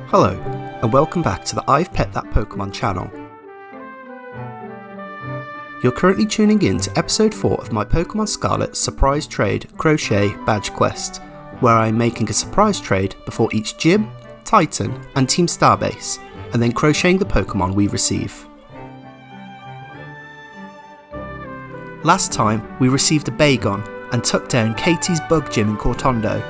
Hello, and welcome back to the I've Pet That Pokemon channel. You're currently tuning in to episode 4 of my Pokemon Scarlet Surprise Trade Crochet Badge Quest, where I'm making a surprise trade before each Gym, Titan and Team Starbase, and then crocheting the Pokemon we receive. Last time we received a Bagon and took down Katie's Bug Gym in Cortondo.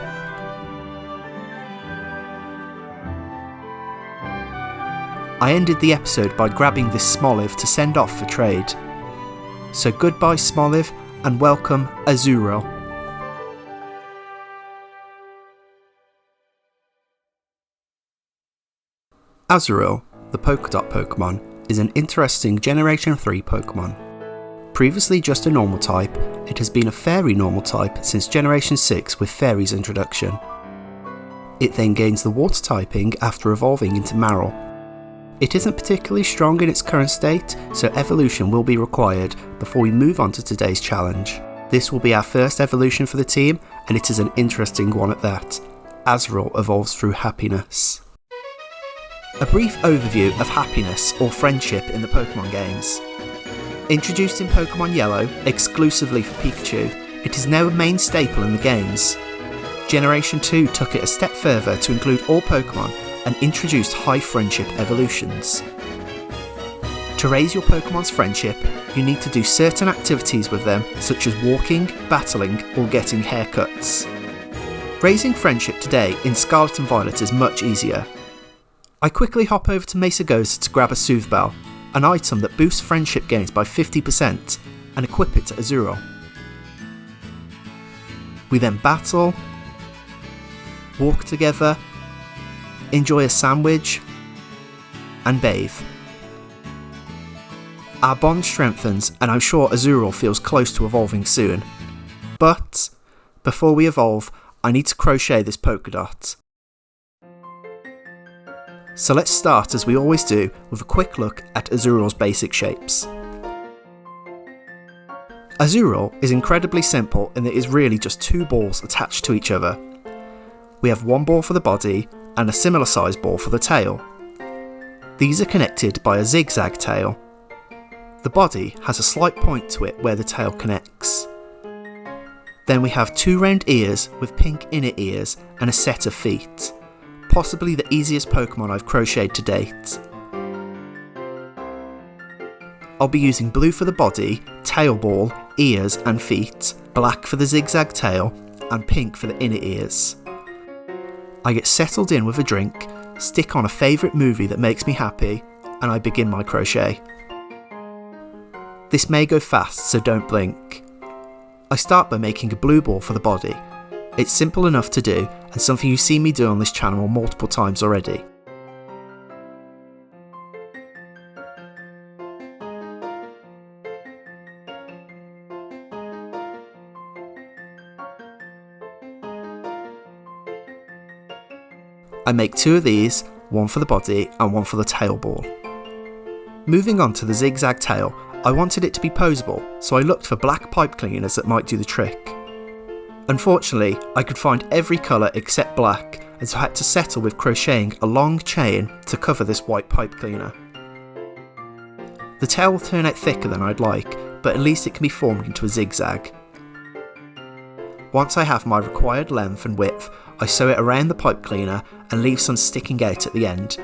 I ended the episode by grabbing this Smoliv to send off for trade. So goodbye Smoliv and welcome Azurill. Azurill, the polka dot Pokemon, is an interesting Generation 3 Pokemon. Previously just a normal type, it has been a fairy normal type since Generation 6 with Fairy's introduction. It then gains the water typing after evolving into Marill. It isn't particularly strong in its current state, so evolution will be required before we move on to today's challenge. This will be our first evolution for the team, and it is an interesting one at that. Azurill evolves through happiness. A brief overview of happiness or friendship in the Pokemon games. Introduced in Pokemon Yellow, exclusively for Pikachu, it is now a main staple in the games. Generation 2 took it a step further to include all Pokemon and introduced high friendship evolutions. To raise your Pokemon's friendship, you need to do certain activities with them, such as walking, battling, or getting haircuts. Raising friendship today in Scarlet and Violet is much easier. I quickly hop over to Mesagoza to grab a Soothbell, an item that boosts friendship gains by 50%, and equip it to Azurill. We then battle, walk together, enjoy a sandwich, and bathe. Our bond strengthens, and I'm sure Azurill feels close to evolving soon. But before we evolve, I need to crochet this polka dot. So let's start, as we always do, with a quick look at Azurill's basic shapes. Azurill is incredibly simple in that it is really just two balls attached to each other. We have one ball for the body and a similar sized ball for the tail. These are connected by a zigzag tail. The body has a slight point to it where the tail connects. Then we have two round ears with pink inner ears and a set of feet. Possibly the easiest Pokemon I've crocheted to date. I'll be using blue for the body, tail ball, ears and feet, black for the zigzag tail, and pink for the inner ears. I get settled in with a drink, stick on a favourite movie that makes me happy, and I begin my crochet. This may go fast, so don't blink. I start by making a blue ball for the body. It's simple enough to do, and something you've seen me do on this channel multiple times already. I make two of these, one for the body and one for the tail ball. Moving on to the zigzag tail, I wanted it to be poseable, so I looked for black pipe cleaners that might do the trick. Unfortunately, I could find every colour except black, and so I had to settle with crocheting a long chain to cover this white pipe cleaner. The tail will turn out thicker than I'd like, but at least it can be formed into a zigzag. Once I have my required length and width, I sew it around the pipe cleaner and leave some sticking out at the end.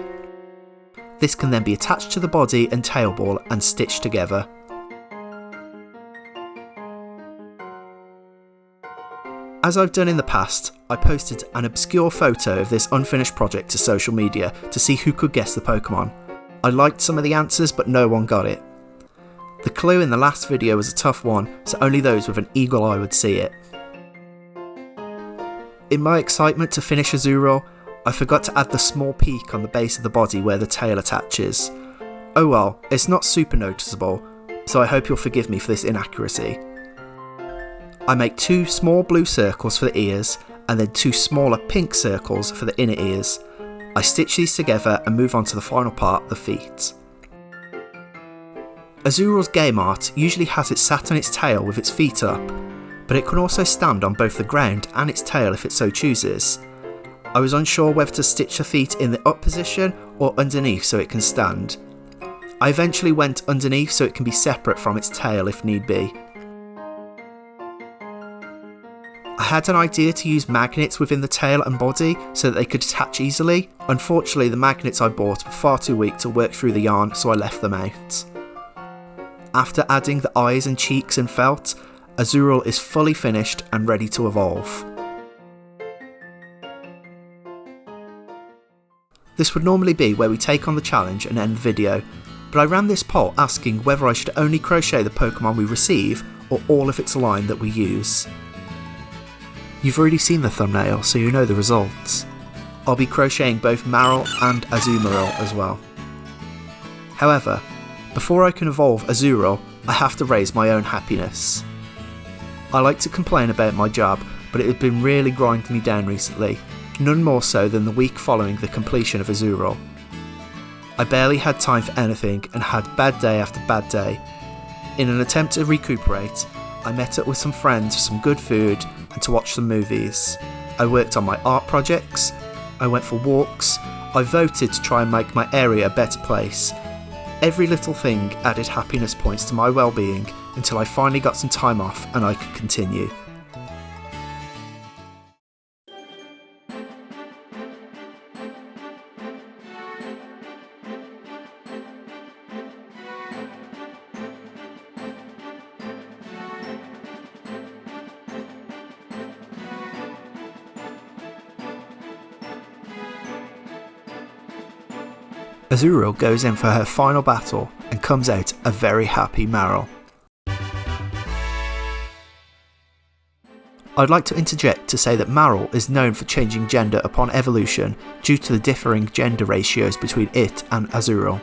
This can then be attached to the body and tail ball and stitched together. As I've done in the past, I posted an obscure photo of this unfinished project to social media to see who could guess the Pokemon. I liked some of the answers, but no one got it. The clue in the last video was a tough one, so only those with an eagle eye would see it. In my excitement to finish Azurill, I forgot to add the small peak on the base of the body where the tail attaches. Oh well, it's not super noticeable, so I hope you'll forgive me for this inaccuracy. I make two small blue circles for the ears, and then two smaller pink circles for the inner ears. I stitch these together and move on to the final part, the feet. Azurill's game art usually has it sat on its tail with its feet up, but it can also stand on both the ground and its tail if it so chooses. I was unsure whether to stitch her feet in the up position or underneath so it can stand. I eventually went underneath so it can be separate from its tail if need be. I had an idea to use magnets within the tail and body so that they could attach easily. Unfortunately, the magnets I bought were far too weak to work through the yarn, so I left them out. After adding the eyes and cheeks and felt, Azurill is fully finished and ready to evolve. This would normally be where we take on the challenge and end the video, but I ran this poll asking whether I should only crochet the Pokemon we receive or all of its line that we use. You've already seen the thumbnail, so you know the results. I'll be crocheting both Marill and Azumarill as well. However, before I can evolve Azurill, I have to raise my own happiness. I like to complain about my job, but it has been really grinding me down recently, none more so than the week following the completion of Azurill. I barely had time for anything and had bad day after bad day. In an attempt to recuperate, I met up with some friends for some good food and to watch some movies. I worked on my art projects, I went for walks, I voted to try and make my area a better place. Every little thing added happiness points to my well-being until I finally got some time off and I could continue. Azurill goes in for her final battle and comes out a very happy Marill. I'd like to interject to say that Marill is known for changing gender upon evolution due to the differing gender ratios between it and Azurill.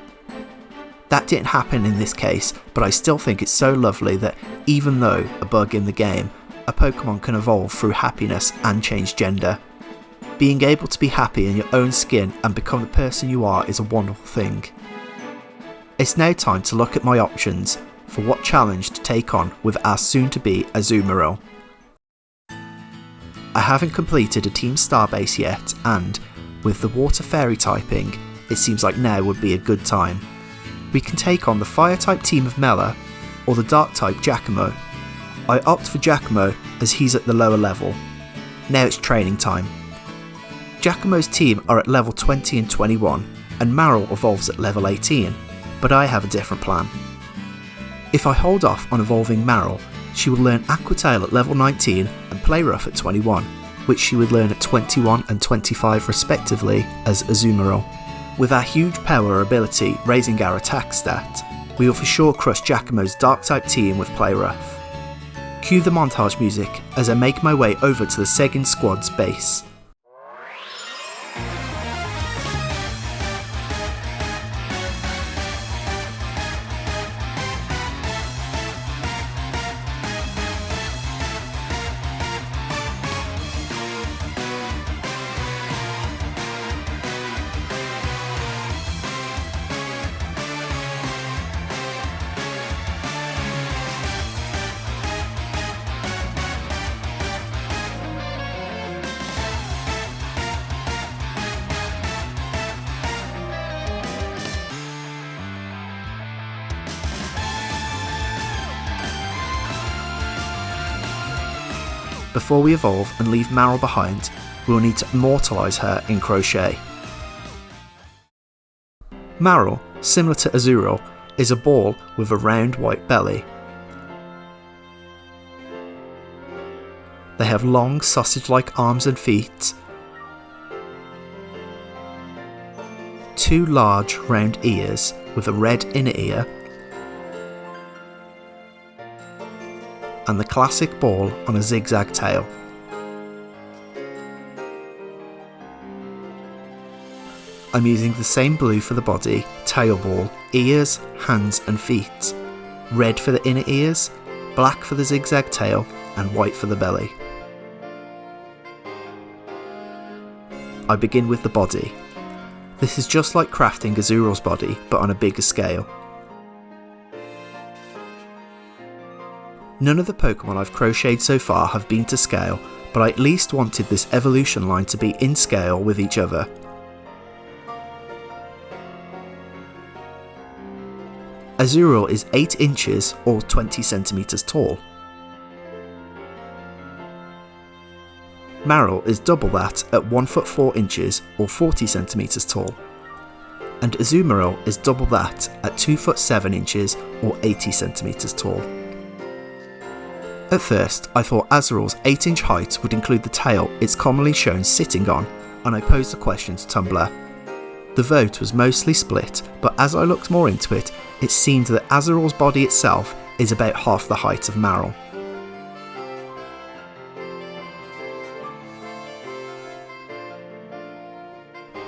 That didn't happen in this case, but I still think it's so lovely that even though a bug in the game, a Pokemon can evolve through happiness and change gender. Being able to be happy in your own skin and become the person you are is a wonderful thing. It's now time to look at my options for what challenge to take on with our soon-to-be Azumarill. I haven't completed a Team Starbase yet and, with the Water Fairy typing, it seems like now would be a good time. We can take on the Fire-type team of Mela or the Dark-type Giacomo. I opt for Giacomo as he's at the lower level. Now it's training time. Giacomo's team are at level 20 and 21, and Marill evolves at level 18, but I have a different plan. If I hold off on evolving Marill, she will learn Aqua Tail at level 19 and Play Rough at 21, which she would learn at 21 and 25 respectively as Azumarill. With our huge power ability raising our attack stat, we will for sure crush Giacomo's Dark-type team with Play Rough. Cue the montage music as I make my way over to the Segin squad's base. Before we evolve and leave Marill behind, we will need to immortalise her in Crochet. Marill, similar to Azurill, is a ball with a round white belly. They have long sausage-like arms and feet, two large round ears with a red inner ear, and the classic ball on a zigzag tail. I'm using the same blue for the body, tail ball, ears, hands and feet, red for the inner ears, black for the zigzag tail and white for the belly. I begin with the body. This is just like crafting Azurill's body but on a bigger scale. None of the Pokemon I've crocheted so far have been to scale, but I at least wanted this evolution line to be in scale with each other. Azurill is 8 inches or 20 centimeters tall. Marill is double that at 1 foot 4 inches or 40 centimeters tall. And Azumarill is double that at 2 foot 7 inches or 80 centimeters tall. At first, I thought Azurill's 8-inch height would include the tail it's commonly shown sitting on, and I posed the question to Tumblr. The vote was mostly split, but as I looked more into it, it seemed that Azurill's body itself is about half the height of Marill.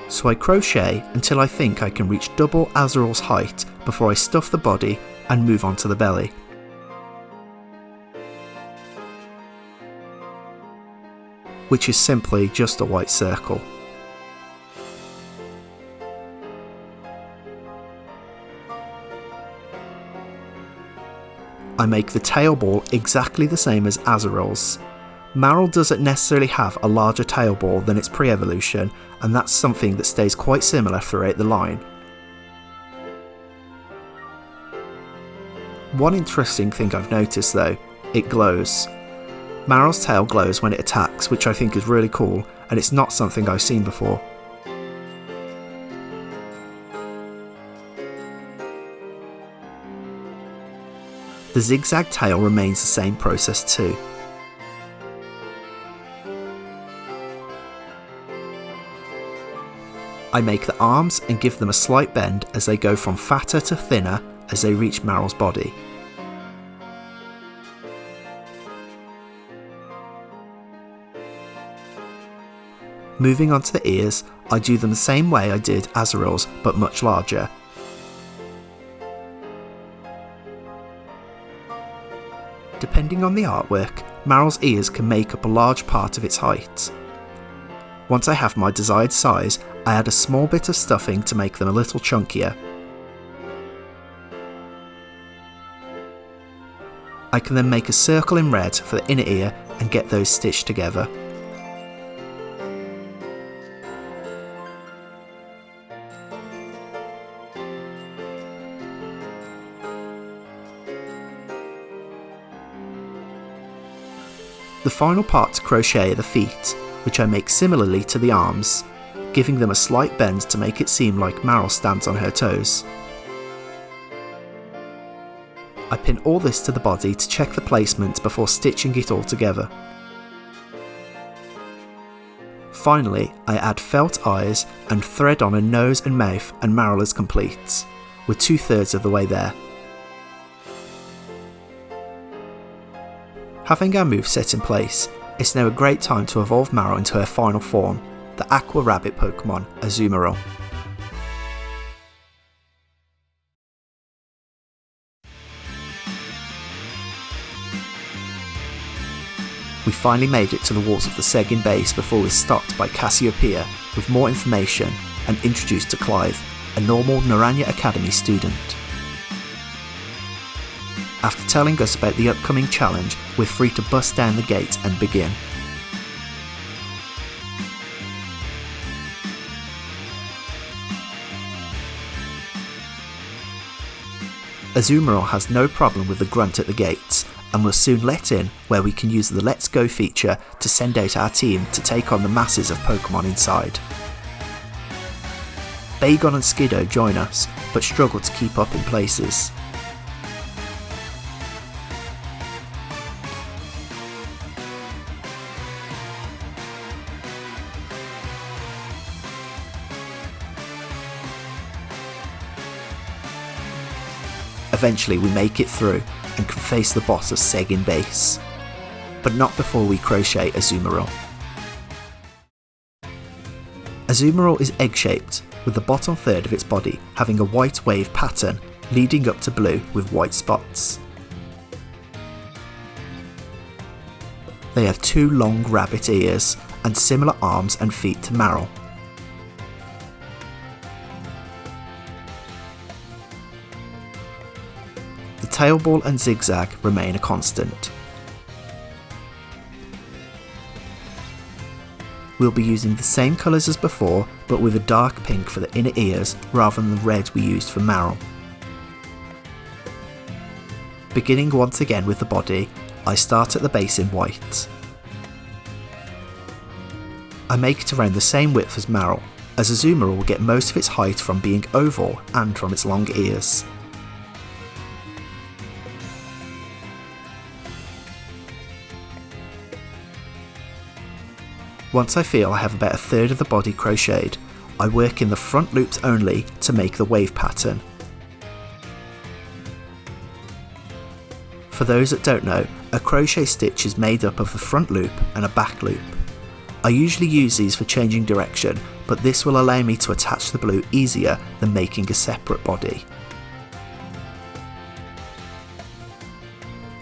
So I crochet until I think I can reach double Azurill's height before I stuff the body and move on to the belly. Which is simply just a white circle. I make the tail ball exactly the same as Azurill's. Marill doesn't necessarily have a larger tail ball than its pre-evolution, and that's something that stays quite similar throughout the line. One interesting thing I've noticed though, it glows. Marill's tail glows when it attacks, which I think is really cool, and it's not something I've seen before. The zigzag tail remains the same process too. I make the arms and give them a slight bend as they go from fatter to thinner as they reach Marill's body. Moving on to the ears, I do them the same way I did Azurill's, but much larger. Depending on the artwork, Marill's ears can make up a large part of its height. Once I have my desired size, I add a small bit of stuffing to make them a little chunkier. I can then make a circle in red for the inner ear and get those stitched together. The final part to crochet are the feet, which I make similarly to the arms, giving them a slight bend to make it seem like Marill stands on her toes. I pin all this to the body to check the placement before stitching it all together. Finally, I add felt eyes and thread on a nose and mouth, and Marill is complete. We're 2/3 of the way there. Having our move set in place, it's now a great time to evolve Marill into her final form, the Aqua Rabbit Pokemon, Azumarill. We finally made it to the walls of the Segin base before we're stopped by Cassiopeia with more information and introduced to Clive, a normal Naranja Academy student. After telling us about the upcoming challenge, we're free to bust down the gate and begin. Azumarill has no problem with the grunt at the gates, and will soon let in where we can use the Let's Go feature to send out our team to take on the masses of Pokemon inside. Bagon and Skiddo join us, but struggle to keep up in places. Eventually we make it through and can face the boss of Segin base, but not before we crochet Azumarill. Azumarill is egg-shaped, with the bottom third of its body having a white wave pattern leading up to blue with white spots. They have 2 long rabbit ears and similar arms and feet to Marill. The tail ball and zigzag remain a constant. We'll be using the same colours as before, but with a dark pink for the inner ears rather than the red we used for Marill. Beginning once again with the body, I start at the base in white. I make it around the same width as Marill, as Azumarill will get most of its height from being oval and from its long ears. Once I feel I have about a third of the body crocheted, I work in the front loops only to make the wave pattern. For those that don't know, a crochet stitch is made up of the front loop and a back loop. I usually use these for changing direction, but this will allow me to attach the blue easier than making a separate body.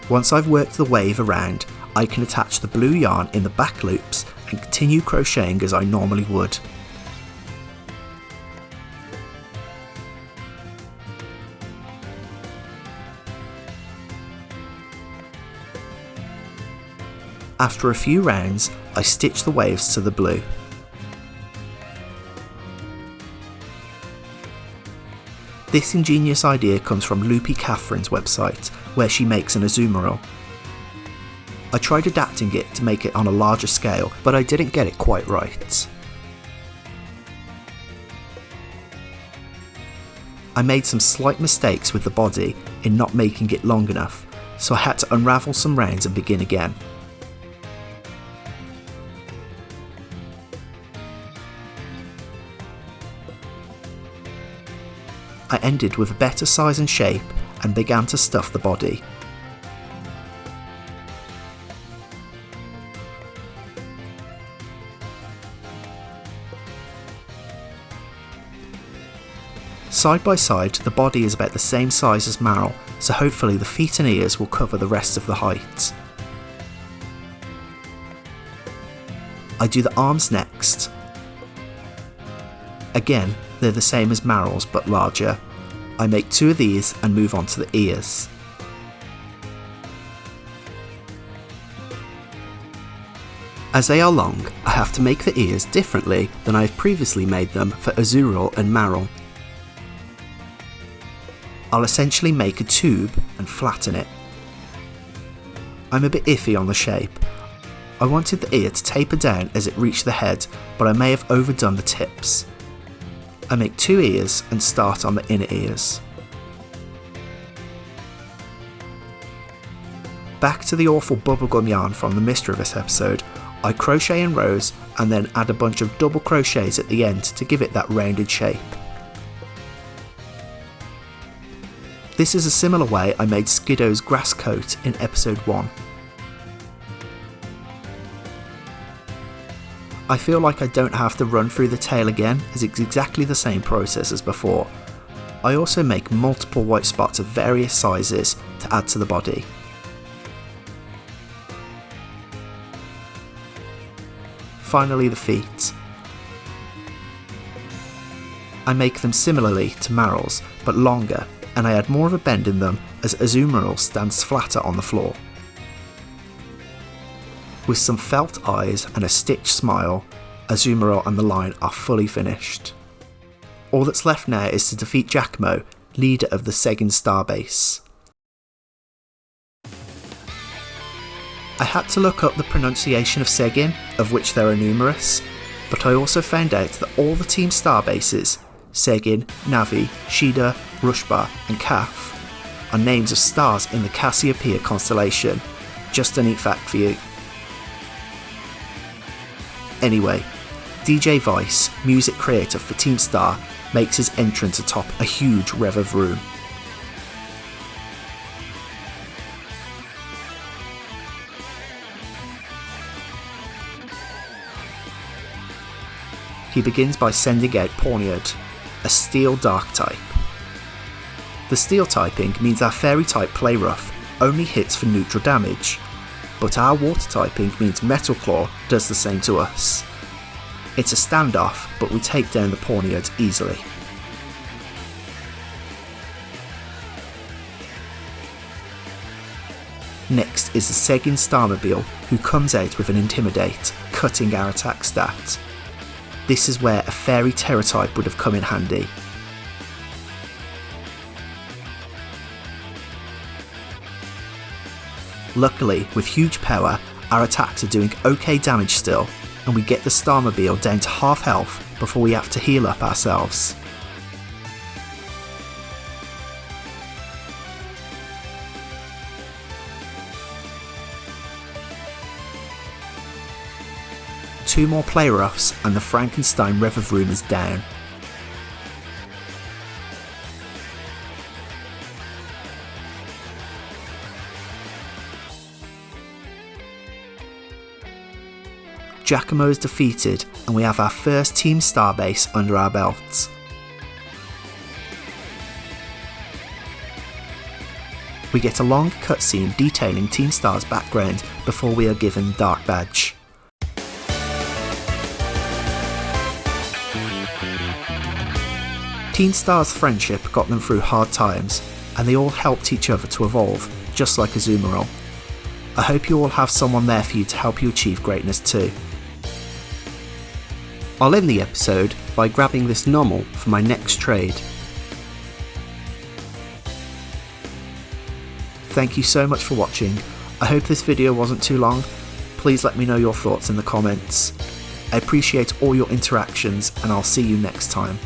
Once I've worked the wave around, I can attach the blue yarn in the back loops and continue crocheting as I normally would. After a few rounds, I stitch the waves to the blue. This ingenious idea comes from Loopy Catherine's website, where she makes an Azumarill. I tried adapting it to make it on a larger scale, but I didn't get it quite right. I made some slight mistakes with the body in not making it long enough, so I had to unravel some rounds and begin again. I ended with a better size and shape and began to stuff the body. Side by side, the body is about the same size as Marill, so hopefully the feet and ears will cover the rest of the height. I do the arms next. Again, they're the same as Marill's but larger. I make 2 of these and move on to the ears. As they are long, I have to make the ears differently than I have previously made them for Azurill and Marill. I'll essentially make a tube and flatten it. I'm a bit iffy on the shape. I wanted the ear to taper down as it reached the head, but I may have overdone the tips. I make 2 ears and start on the inner ears. Back to the awful bubblegum yarn from the Mischievous episode, I crochet in rows and then add a bunch of double crochets at the end to give it that rounded shape. This is a similar way I made Skiddo's grass coat in episode 1. I feel like I don't have to run through the tail again, as it's exactly the same process as before. I also make multiple white spots of various sizes to add to the body. Finally, the feet. I make them similarly to Marill's, but longer, and I add more of a bend in them as Azumarill stands flatter on the floor. With some felt eyes and a stitched smile, Azumarill and the line are fully finished. All that's left now is to defeat Giacomo, leader of the Segin starbase. I had to look up the pronunciation of Segin, of which there are numerous, but I also found out that all the team starbases, Segin, Navi, Shida, Rushba and Kaf, are names of stars in the Cassiopeia constellation. Just a neat fact for you. Anyway, DJ Vice, music creator for Team Star, makes his entrance atop a huge rev of room. He begins by sending out Pawniard, a steel dark type. The steel typing means our fairy type Play Rough only hits for neutral damage, but our water typing means Metal Claw does the same to us. It's a standoff, but we take down the Pawniard easily. Next is the Segin Starmobile, who comes out with an Intimidate, cutting our attack stat. This is where a Fairy Terror type would have come in handy. Luckily, with huge power, our attacks are doing okay damage still, and we get the Starmobile down to half health before we have to heal up ourselves. Two more play roughs and the Frankenstein Rev of Rumour is down. Giacomo is defeated and we have our first Team Starbase under our belts. We get a long cutscene detailing Team Star's background before we are given Dark Badge. Team Star's friendship got them through hard times, and they all helped each other to evolve, just like Azumarill. I hope you all have someone there for you to help you achieve greatness too. I'll end the episode by grabbing this normal for my next trade. Thank you so much for watching. I hope this video wasn't too long. Please let me know your thoughts in the comments. I appreciate all your interactions and I'll see you next time.